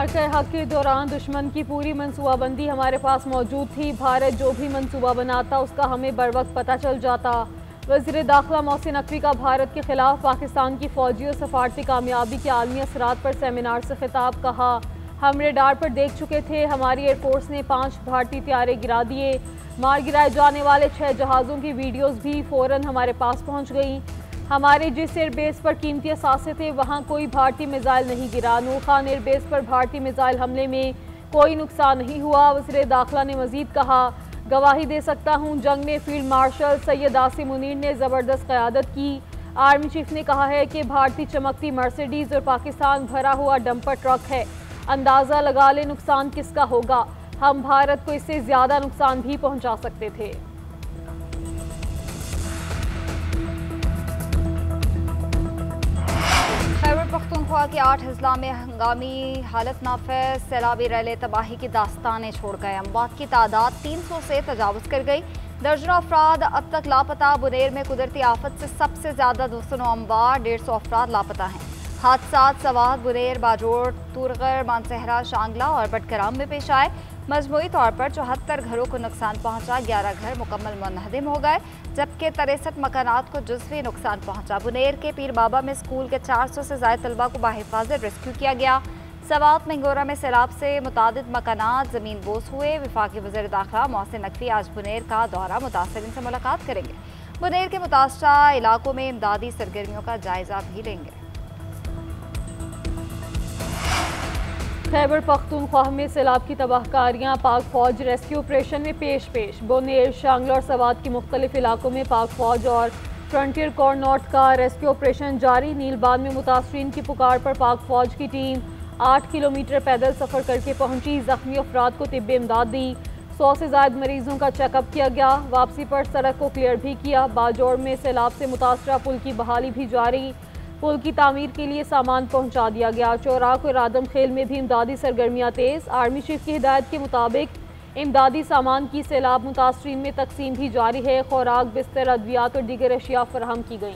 Marker हक के दौरान दुश्मन की पूरी मनसूबाबंदी हमारे पास मौजूद थी। भारत जो भी मनसूबा बनाता उसका हमें बर वक्त पता चल जाता। वज़ीर दाखिला मोहसिन नकवी का भारत के खिलाफ पाकिस्तान की फौजी और सफारती कामयाबी के आलमी असरात पर सेमिनार से खिताब। कहा, हम रेडार पर देख चुके थे, हमारी एयरफोर्स ने 5 भारतीय त्यारे गिरा दिए। मार गिराए जाने वाले 6 जहाज़ों की वीडियोज़ भी फ़ौरन हमारे पास पहुँच गई। हमारे जिस एयरबेस पर कीमती असासे थे वहाँ कोई भारतीय मिसाइल नहीं गिरा। नूर खान एयरबेस पर भारतीय मिसाइल हमले में कोई नुकसान नहीं हुआ। वज़ीर दाखिला ने मज़ीद कहा, गवाही दे सकता हूँ, जंग में फील्ड मार्शल सैयद आसिम मुनीर ने ज़बरदस्त क़यादत की। आर्मी चीफ ने कहा है कि भारतीय चमकती मर्सिडीज़ और पाकिस्तान भरा हुआ डंपर ट्रक है। अंदाज़ा लगा ले नुकसान किसका होगा। हम भारत को इससे ज़्यादा नुकसान भी पहुँचा सकते थे। खैबर पख्तूनख्वा के 8 अजला में हंगामी हालत नाफिज, सैलाबी रैले तबाही की दास्तानें छोड़ गए। अमवात की तादाद 300 से तजावुज़ कर गई। दर्जनों अफराद अब तक लापता। बुनेर में कुदरती आफत से सबसे ज़्यादा 209 अमवात, 150 अफराद लापता हैं। हादसा सवात, बुनेर, बाजोड़, तुरगर, मानसहरा, शांगला और बटकराम में पेश आए। मजमूई तौर पर 74 घरों को नुकसान पहुंचा। 11 घर मुकम्मल मुनहदिम हो गए, जबकि 63 मकानात को जुज़वी नुकसान पहुंचा। बुनेर के पीर बाबा में स्कूल के 400 से ज़ायद तलबा को बाहिफाजत रेस्क्यू किया गया। सवात मंगोरा में सैलाब से मुतादिद मकानात ज़मीन बोस हुए। वफाकी वज़ीर दाखिला मोहसिन नकवी आज बुनेर का दौरा मुतासरीन से मुलाकात करेंगे। बुनेर के मुतासरा इलाकों में इमदादी सरगर्मियों का जायजा भी लेंगे। खैबर पख्तूनख्वा में सैलाब की तबाहकारियाँ, पाक फौज रेस्क्यू ऑपरेशन में पेश। बोनेर, शांगला और सवात के मुख्तलिफ इलाकों में पाक फौज और फ्रंटियर कोर नॉर्थ का रेस्क्यू ऑपरेशन जारी। नीलबान में मुतासरीन की पुकार पर पाक फौज की टीम 8 किलोमीटर पैदल सफ़र करके पहुंची। ज़ख्मी अफराद को तिब्बी इमदाद दी। 100 से ज़ायद मरीजों का चेकअप किया गया। वापसी पर सड़क को क्लियर भी किया। बाजोड़ में सैलाब से मुतासरा पुल की बहाली भी जारी। पुल की तामीर के लिए सामान पहुंचा दिया गया। चौराक और आदम खेल में भी इमदादी सरगर्मियाँ तेज़। आर्मी चीफ की हिदायत के मुताबिक इमदादी सामान की सैलाब मुतासरीन में तकसीम भी जारी है। खुराक, बिस्तर, अद्वियात और दीगर अशिया फराहम की गई।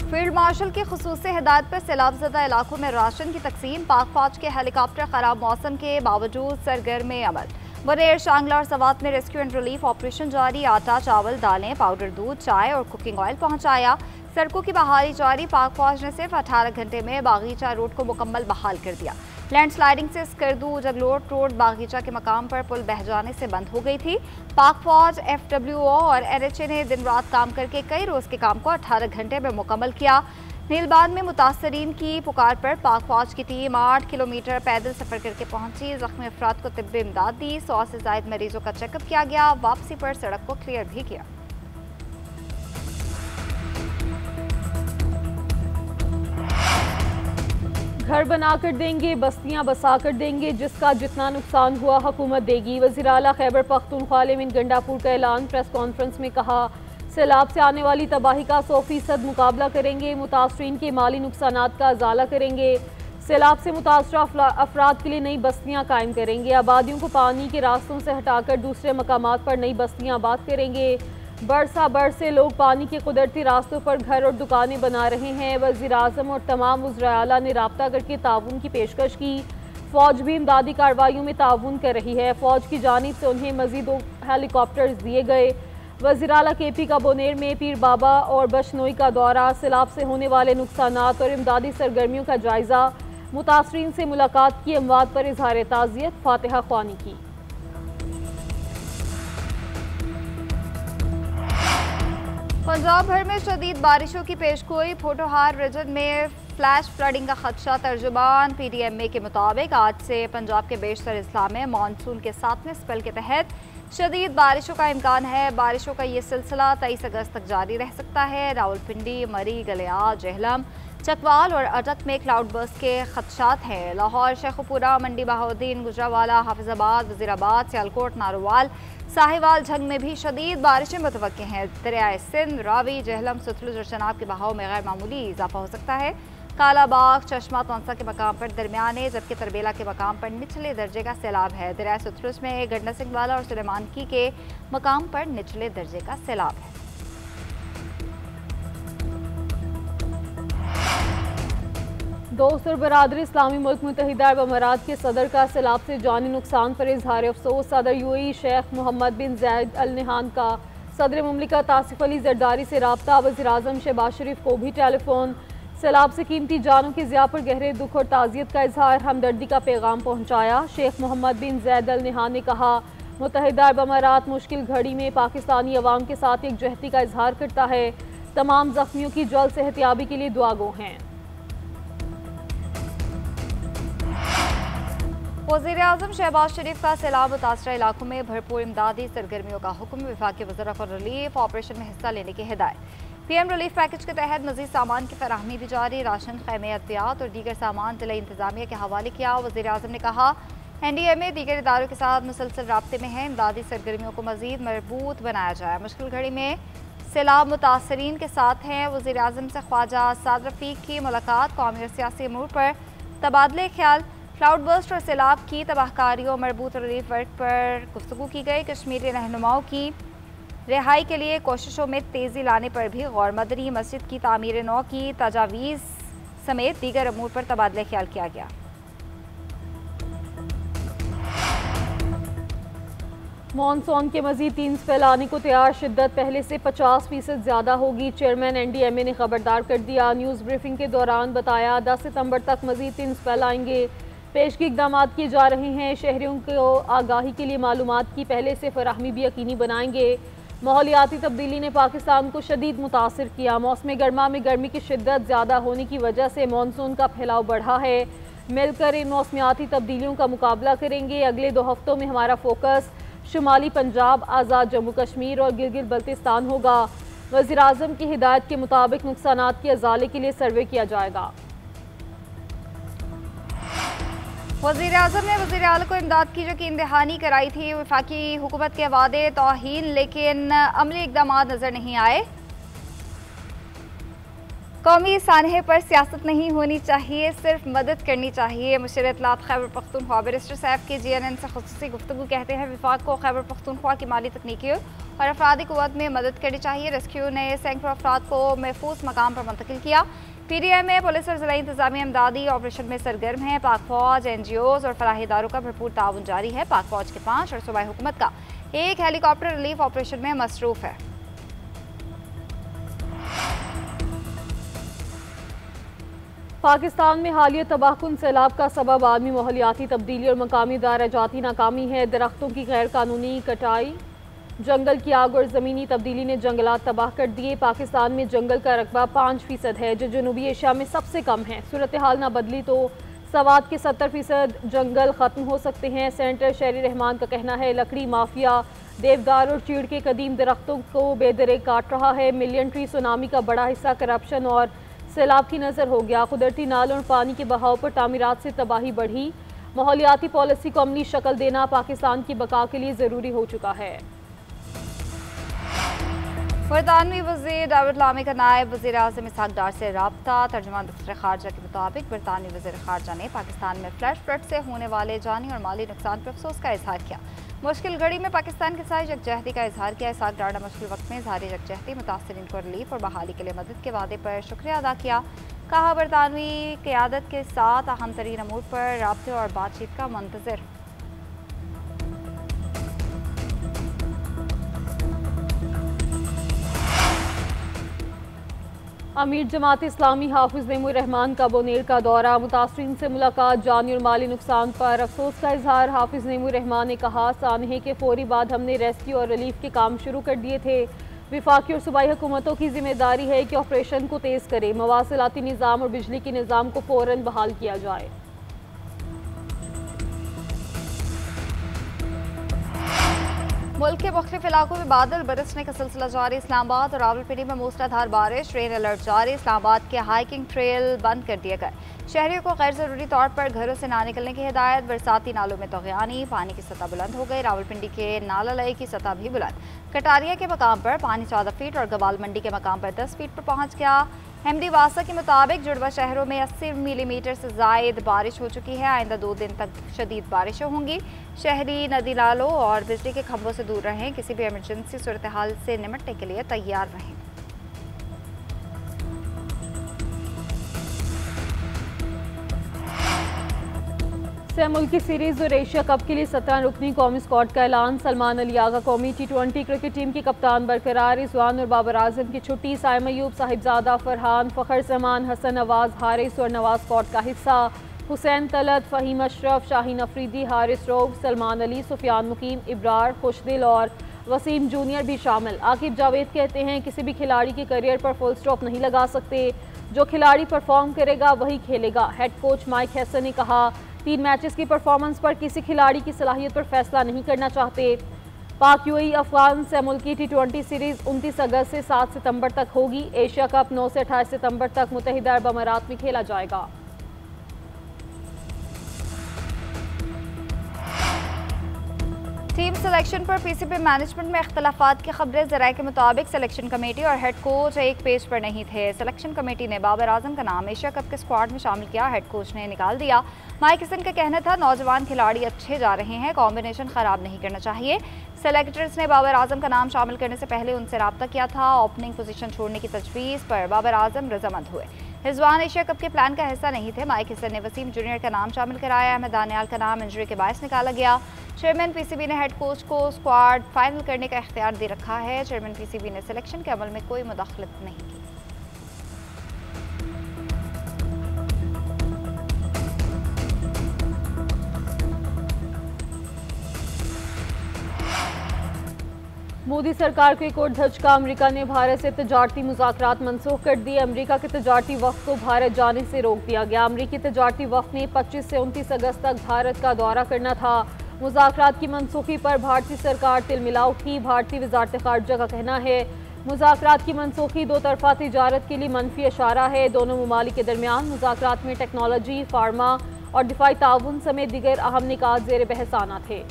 फील्ड मार्शल की खुसूसी हिदायत पर सैलाबज़दा इलाकों में राशन की तकसीम। पाक फौज के हेलीकॉप्टर खराब मौसम के बावजूद सरगर्म अमल। बुनेर, शांगला और सवात में रेस्क्यू एंड रिलीफ ऑपरेशन जारी। आटा, चावल, दालें, पाउडर दूध, चाय और कुकिंग ऑयल पहुंचाया। सड़कों की बहाली जारी। पाक फौज ने सिर्फ 18 घंटे में बागीचा रोड को मुकम्मल बहाल कर दिया। लैंडस्लाइडिंग से स्कर्दू जगलोट रोड बागीचा के मकाम पर पुल बह जाने से बंद हो गई थी। पाक फौज, FWO और NHA ने दिन रात काम करके कई रोज के काम को 18 घंटे में मुकम्मल किया। नीलबान में मुतासरीन की पुकार पर पाक फौज की टीम 8 किलोमीटर पैदल सफर करके पहुंची। जख्मी अफराद को तिब्बी इमदाद दी। 100 से ज़ायद मरीजों का चेकअप किया गया। वापसी पर सड़क को क्लियर भी किया। घर बनाकर देंगे, बस्तियां बसाकर देंगे, जिसका जितना नुकसान हुआ हुकूमत देगी। वज़ीर आला खैबर पख्तूनख्वा अमीन गंडापुर का ऐलान। प्रेस कॉन्फ्रेंस में कहा, सैलाब से आने वाली तबाही का 100% मुकाबला करेंगे। मुतासरीन के माली नुकसानात का अजाला करेंगे। सैलाब से मुतासरा अफराद के लिए नई बस्तियां कायम करेंगे। आबादियों को पानी के रास्तों से हटाकर दूसरे मकामात पर नई बस्तियां आबाद करेंगे। बरसा बरस से लोग पानी के कुदरती रास्तों पर घर और दुकानें बना रहे हैं। वज़ीर आज़म और तमाम वज़राए आला ने राब्ता करके ताउन की पेशकश की। फ़ौज भी इमदादी कार्रवाइयों में ताउन कर रही है। फ़ौज की जानिब से उन्हें मज़ीद हेलीकॉप्टर्स दिए गए। वज़ीर आला KP का बोनेर में पीर बाबा और बशनोई का दौरा। सैलाब से होने वाले नुकसानात और इमदादी सरगर्मियों का जायज़ा। मुतासरीन से मुलाकात की। अमवात पर इज़हार ताज़ियत, फातिहा ख्वानी की। पंजाब भर में शदीद बारिशों की पेशगोई। फोटोहार रीजन में फ्लैश फ्लडिंग का खदशा। तर्जुमान PDMA के मुताबिक आज से पंजाब के बेशतर अजला में मानसून के 7वें स्पेल के तहत शदीद बारिशों का इम्कान है। बारिशों का ये सिलसिला 23 अगस्त तक जारी रह सकता है। रावलपिंडी, मरी, गलिया, जेहलम, चकवाल और अटक में क्लाउड बर्स्ट के खदशात हैं। लाहौर, शेखुपुरा, मंडी बहाउद्दीन, गुजरावाला, हाफिजाबाद, वजीराबाद, सियालकोट, नारोवाल, साहिवाल, झंग में भी शदीद बारिशें मुतवक्के हैं। दरियाए सिंध, रावी, जेहलम, सतलुज और चनाब के बहाव में गैर मामूली इजाफा हो सकता है। कालाबाग, चश्मा, तौंसा के मकाम पर दरमियाने, जबकि तरबेला के मकाम पर निचले दर्जे का सैलाब है। दरिया सतलुज में गंडा सिंह वाला और सुलेमानकी के मकाम पर निचले दर्जे का सैलाब है। दोस्त और बरादरी इस्लामी मुल्क मुत्तहिदा अरब अमारात के सदर का सैलाब से जानी नुकसान पर इजहार अफसोस। सदर यूएई शेख मोहम्मद बिन जायद अल नहान का सदर मुमलिकत आसिफ अली जरदारी से रब्ता। वज़ीर आज़म शहबाज शरीफ को भी टेलीफोन। सैलाब से कीमती जानों की ज़िया पर गहरे दुख और ताज़ियत का इजहार, हमदर्दी का पैगाम पहुँचाया। शेख मोहम्मद बिन जायद अल नहान ने कहा, मुत्तहिदा अरब अमारात मुश्किल घड़ी में पाकिस्तानी अवाम के साथ एकजुहती का इजहार करता है। तमाम जख्मियों की जल्द सेहतयाबी के लिए दुआगो हैं। वज़ीर आज़म शहबाज शरीफ का सैलाब मुतासरा इलाकों में भरपूर इमदादी सरगर्मियों का हुक्म। विफाकी वज़रा को रिलीफ ऑपरेशन में हिस्सा लेने की हिदायत। पीएम रिलीफ पैकेज के तहत मज़ीद सामान की फराहमी भी जारी। राशन, खैमे, अद्वियात और दीगर सामान ज़िला इंतज़ामिया के हवाले किया। वज़ीर आज़म ने कहा, NDMA दीगर इदारों के साथ मुसलसल राब्ते में है। इमदादी सरगर्मियों को मज़ीद मजबूत बनाया जाए। मुश्किल घड़ी में सैलाब मुतासरीन के साथ हैं। वज़ीर आज़म से ख्वाजा साद रफ़ीक की मुलाकात। कौमी और सियासी अमूर पर तबादले ख्याल। क्लाउड बर्स्ट और सैलाब की तबाहकारी और मरबूत रिलीफ वर्क पर गुफ्तगू की गई। कश्मीरी रहनुमाओं की रिहाई के लिए कोशिशों में तेज़ी लाने पर भी गौर। मदनी मस्जिद की तामीर नौ की तजावीज़ समेत दीगर अमूर पर तबादले ख्याल किया गया। मॉनसून के मजीद तेज फैलाने को तैयार। शिद्दत पहले से 50% ज़्यादा होगी। चेयरमैन NDMA ने खबरदार कर दिया। न्यूज़ ब्रीफिंग के दौरान बताया, 10 सितंबर तक मजीद तेज फैलाएंगे। पेशगी इक़दाम किए जा रहे हैं। शहरियों को आगाही के लिए मालूमात की पहले से फराहमी भी यकीनी बनाएंगे। माहौलियाती तब्दीली ने पाकिस्तान को शदीद मुतासर किया। मौसम गर्मा में गर्मी की शिद्दत ज़्यादा होने की वजह से मानसून का फैलाव बढ़ा है। मिलकर इन मौसमियाती तब्दीलियों का मुकाबला करेंगे। अगले 2 हफ्तों में हमारा फोकस शुमाली पंजाब, आज़ाद जम्मू कश्मीर और गिलगित बल्तिस्तान होगा। वज़ीर आज़म की हिदायत के मुताबिक नुकसानात के अजाले के लिए सर्वे किया जाएगा। वज़ीर आज़म ने वज़ीर आला को इमदाद की यकीन दहानी कराई थी। वफाकी हुकूमत के वादे तौहीन लेकिन अमली इक़दाम नजर नहीं आए। कौमी सानहे पर सियासत नहीं होनी चाहिए, सिर्फ मदद करनी चाहिए। मुशीर इत्तलात खैबर पख्तूनख्वा बैरिस्टर सैफ के GNN से ख़ुसूसी गुफ्तगू कहते हैं, विफाक को खैबर पख्तूनख्वा की माली, तकनीकी और अफरादी क़ुव्वत में मदद करनी चाहिए। रेस्क्यू ने सैकड़ों अफराद को महफूज मकाम पर मुंतकिल किया। PDMA पुलिस और ज़िला इंतज़ामिया इमदादी ऑपरेशन में सरगर्म है। पाक फौज, NGOs और फलाही इदारों का भरपूर ताउन जारी है। पाक फौज के 5 और सूबाई हुकूमत का 1 हेलीकॉप्टर रिलीफ ऑपरेशन में मसरूफ़ है। पाकिस्तान में हालिया तबाहकुन सैलाब का सबब आलमी माहौलियाती तब्दीली और मकामी दायराजाती नाकामी है। दरख्तों की गैर कानूनी कटाई, जंगल की आग और ज़मीनी तब्दीली ने जंगलात तबाह कर दिए। पाकिस्तान में जंगल का रकबा 5% है, जो जनूबी एशिया में सबसे कम है। सूरत हाल ना बदली तो सवात के 70% जंगल ख़त्म हो सकते हैं। सेनेटर शहरी रहमान का कहना है, लकड़ी माफिया देवदार और चीड़ के कदीम दरख्तों को बेदरे काट रहा है। मिलियन ट्री सुनामी का बड़ा हिस्सा करप्शन और सैलाब की नज़र हो गया। कुदरती नालों और पानी के बहाव पर तामीरात से तबाही बढ़ी। माहौलियाती पॉलिसी को अमली शक्ल देना पाकिस्तान की बका के लिए ज़रूरी हो चुका है। बरतानवी वज़ीर दावुद लामी का नायब वज़ीर आज़म इसहाक डार से रब्ता। तर्जुमान दफ्तर खारजा के मुताबिक बरतानवी वज़ीर खारजा ने पाकिस्तान में फ्लैश फ्लड से होने वाले जानी और माली नुकसान पर अफसोस का इजहार किया। मुश्किल घड़ी में पाकिस्तान के साथ यकजहती का इजहार किया। इसहाक डार ने मुश्किल वक्त में इजहार यकजहती, मुतासरीन को रिलीफ और बहाली के लिए मदद के वादे पर शुक्रिया अदा किया। कहा, बरतानवी क़यादत के साथ अहम तरीन अमूर पर राब्ते और बातचीत का मंतज़र। अमीर जमात इस्लामी हाफिज नईमुर रहमान का बोनेर का दौरा, मुतासरीन से मुलाकात, जानी और माली नुकसान पर अफसोस का इजहार। हाफिज नईमुर रहमान ने कहा, सानहे के फौरी बाद हमने रेस्क्यू और रिलीफ के काम शुरू कर दिए थे। विफाकी और सूबाई हुकूमतों की जिम्मेदारी है कि ऑपरेशन को तेज़ करें। मवासिलाती निज़ाम और बिजली के निज़ाम को फ़ौरन बहाल किया जाए। मुल्क के मुख्तलिफ इलाकों में बादल बरसने का सिलसिला जारी। इस्लामाबाद और रावलपिंडी में मूसलाधार बारिश, रेन अलर्ट जारी। इस्लामाबाद के हाइकिंग ट्रेल बंद कर दिए गए। शहरियों को गैर ज़रूरी तौर पर घरों से ना निकलने की हिदायत। बरसाती नालों में तग़यानी, पानी की सतह बुलंद हो गई। रावलपिंडी के नाला लई की सतह भी बुलंद। कटारिया के मकाम पर पानी 14 फीट और गवाल मंडी के मकाम पर 10 फीट पर पहुँच गया। एमडी वासा के मुताबिक जुड़वा शहरों में 80 मिलीमीटर से जायद बारिश हो चुकी है। आइंदा 2 दिन तक शदीद बारिशें होंगी। शहरी नदी नालों और बिजली के खंभों से दूर रहें। किसी भी इमरजेंसी सूरत हाल से निपटने के लिए तैयार रहें। से मुल्की सीरीज और एशिया कप के लिए 17 रुकनी कौमी स्क्वाड का ऐलान। सलमान अली आगा कौमी T20 क्रिकेट टीम की कप्तान बरकरार। रिजवान और बाबर आजम की छुट्टी। साइम अयूब, साहिबजादा, फरहान, फ़खर जमान, हसन नवाज, हारिस और नवाज स्क्वाड का हिस्सा। हुसैन तलत, फ़हीम अशरफ, शाहीन अफरीदी, हारिस रऊफ, सलमान अली, सुफियान मुकीम, इब्रार, खुशदिल और वसीम जूनियर भी शामिल। आकिब जावेद कहते हैं किसी भी खिलाड़ी के करियर पर फुल स्टॉप नहीं लगा सकते, जो खिलाड़ी परफॉर्म करेगा वही खेलेगा। हेड कोच माइक हैसन ने कहा 3 मैचेस की परफॉर्मेंस पर किसी खिलाड़ी की सलाहियत पर फैसला नहीं करना चाहते। पाक यूएई अफगान से मुल्की T20 सीरीज 29 अगस्त से 7 सितंबर तक होगी। एशिया कप 9 से 28 सितंबर तक मुत्तहिदा अरब अमारात में खेला जाएगा। टीम सिलेक्शन पर पीसीबी मैनेजमेंट में इख्तलाफात की खबरें। ज़राए के मुताबिक सिलेक्शन कमेटी और हेड कोच एक पेज पर नहीं थे। सिलेक्शन कमेटी ने बाबर आजम का नाम एशिया कप के स्क्वाड में शामिल किया, हेड कोच ने निकाल दिया। माइक हैसन का कहना था नौजवान खिलाड़ी अच्छे जा रहे हैं, कॉम्बिनेशन ख़राब नहीं करना चाहिए। सेलेक्टर्स ने बाबर आजम का नाम शामिल करने से पहले उनसे रब्ता किया था। ओपनिंग पोजीशन छोड़ने की तजवीज़ पर बाबर आजम रजामंद हुए। रिजवान एशिया कप के प्लान का हिस्सा नहीं थे। माइक हैसन ने वसीम जूनियर का नाम शामिल कराया। अहमद दानियाल का नाम इंजरी के बायस निकाला गया। चेयरमैन पीसीबी ने हेड कोच को स्क्वाड फाइनल करने का इख्तियार दे रखा है। चेयरमैन पीसीबी ने सिलेक्शन के अमल में कोई मुदाखलत नहीं की। मोदी सरकार को एक और धचका। अमेरिका ने भारत से तजारती मुज़ाकरात मनसूख कर दिए। अमेरिका के तजारती वफ़द को भारत जाने से रोक दिया गया। अमेरिकी तजारती वफ़द ने 25 से 29 अगस्त तक भारत का दौरा करना था। मुज़ाकरात की मनसूखी पर भारतीय सरकार तिलमिला उठी। भारतीय वज़ारत ख़ारजा का कहना है मुज़ाकरात की मनसूखी दो तरफ़ा तिजारत के लिए मनफी इशारा है। दोनों ममालिक के दरमियान मुज़ाकरात में टेक्नोलॉजी, फार्मा और दिफाई ताउन समेत दीगर अहम निकात ज़ेर बहस आना थे।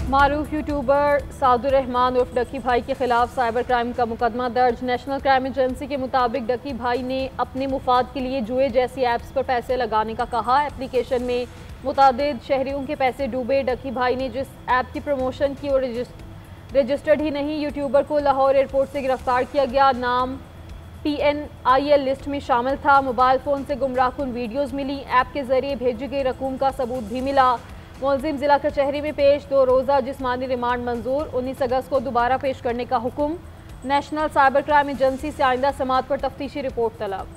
मारूफ यूट्यूबर सादुर रहमान उर्फ डकी भाई के खिलाफ साइबर क्राइम का मुकदमा दर्ज। नेशनल क्राइम एजेंसी के मुताबिक डकी भाई ने अपने मुफाद के लिए जुए जैसी ऐप्स पर पैसे लगाने का कहा। एप्लीकेशन में मुतादिद शहरियों के पैसे डूबे। डकी भाई ने जिस ऐप की प्रमोशन की वो रजिस्टर्ड ही नहीं। यूट्यूबर को लाहौर एयरपोर्ट से गिरफ्तार किया गया। नाम PNIL लिस्ट में शामिल था। मोबाइल फ़ोन से गुमराहकुन वीडियोज़ मिली। ऐप के ज़रिए भेजी गई रकूम का सबूत भी मिला। मुलजिम जिला कचहरी में पेश। 2 रोज़ा जिस्मानी रिमांड मंजूर। 19 अगस्त को दोबारा पेश करने का हुक्म। नेशनल साइबर क्राइम एजेंसी से आइंदा समात पर तफ्तीशी रिपोर्ट तलब।